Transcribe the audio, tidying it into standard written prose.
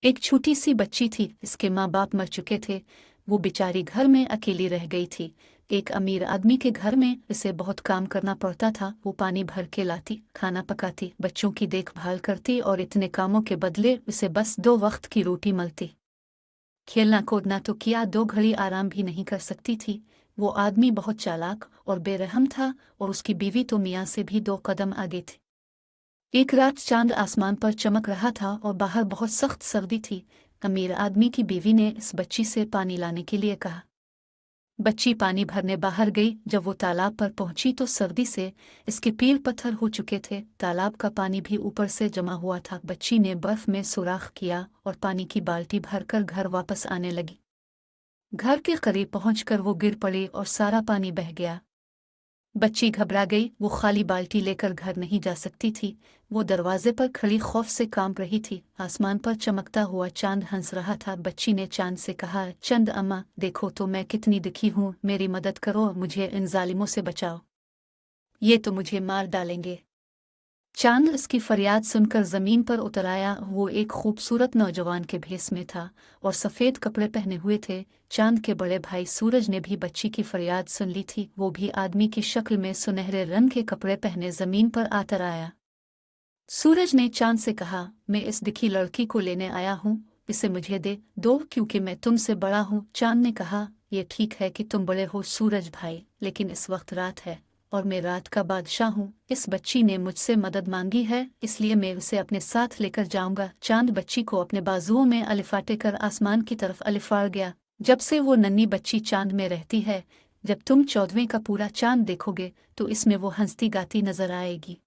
एक छोटी सी बच्ची थी, इसके माँ बाप मर चुके थे। वो बेचारी घर में अकेली रह गई थी। एक अमीर आदमी के घर में इसे बहुत काम करना पड़ता था। वो पानी भर के लाती, खाना पकाती, बच्चों की देखभाल करती और इतने कामों के बदले उसे बस 2 वक्त की रोटी मिलती। खेलना कूदना तो किया, 2 घड़ी आराम भी नहीं कर सकती थी। वो आदमी बहुत चालाक और बेरहम था और उसकी बीवी तो मियाँ से भी 2 कदम आगे थी। एक रात चांद आसमान पर चमक रहा था और बाहर बहुत सख्त सर्दी थी। अमीर आदमी की बीवी ने इस बच्ची से पानी लाने के लिए कहा। बच्ची पानी भरने बाहर गई। जब वो तालाब पर पहुंची तो सर्दी से इसके पैर पत्थर हो चुके थे। तालाब का पानी भी ऊपर से जमा हुआ था। बच्ची ने बर्फ में सुराख किया और पानी की बाल्टी भरकर घर वापस आने लगी। घर के करीब पहुंचकर वो गिर पड़ी और सारा पानी बह गया। बच्ची घबरा गई। वो खाली बाल्टी लेकर घर नहीं जा सकती थी। वो दरवाजे पर खड़ी खौफ से कांप रही थी। आसमान पर चमकता हुआ चांद हंस रहा था। बच्ची ने चांद से कहा, चंद अम्मा, देखो तो मैं कितनी दुखी हूँ, मेरी मदद करो, मुझे इन जालिमों से बचाओ, ये तो मुझे मार डालेंगे। चांद उसकी फरियाद सुनकर जमीन पर उतर आया। वो एक खूबसूरत नौजवान के भेस में था और सफ़ेद कपड़े पहने हुए थे। चांद के बड़े भाई सूरज ने भी बच्ची की फरियाद सुन ली थी। वो भी आदमी की शक्ल में सुनहरे रंग के कपड़े पहने जमीन पर आतर आया। सूरज ने चांद से कहा, मैं इस दिखी लड़की को लेने आया हूँ, इसे मुझे दे दो क्योंकि मैं तुमसे बड़ा हूँ। चांद ने कहा, ये ठीक है कि तुम बड़े हो सूरज भाई, लेकिन इस वक्त रात है और मैं रात का बादशाह हूँ। इस बच्ची ने मुझसे मदद मांगी है, इसलिए मैं उसे अपने साथ लेकर जाऊंगा। चांद बच्ची को अपने बाजुओं में अलिफाटे कर आसमान की तरफ अलिफाड़ गया। जब से वो नन्ही बच्ची चांद में रहती है, जब तुम 14वें का पूरा चांद देखोगे तो इसमें वो हंसती गाती नजर आएगी।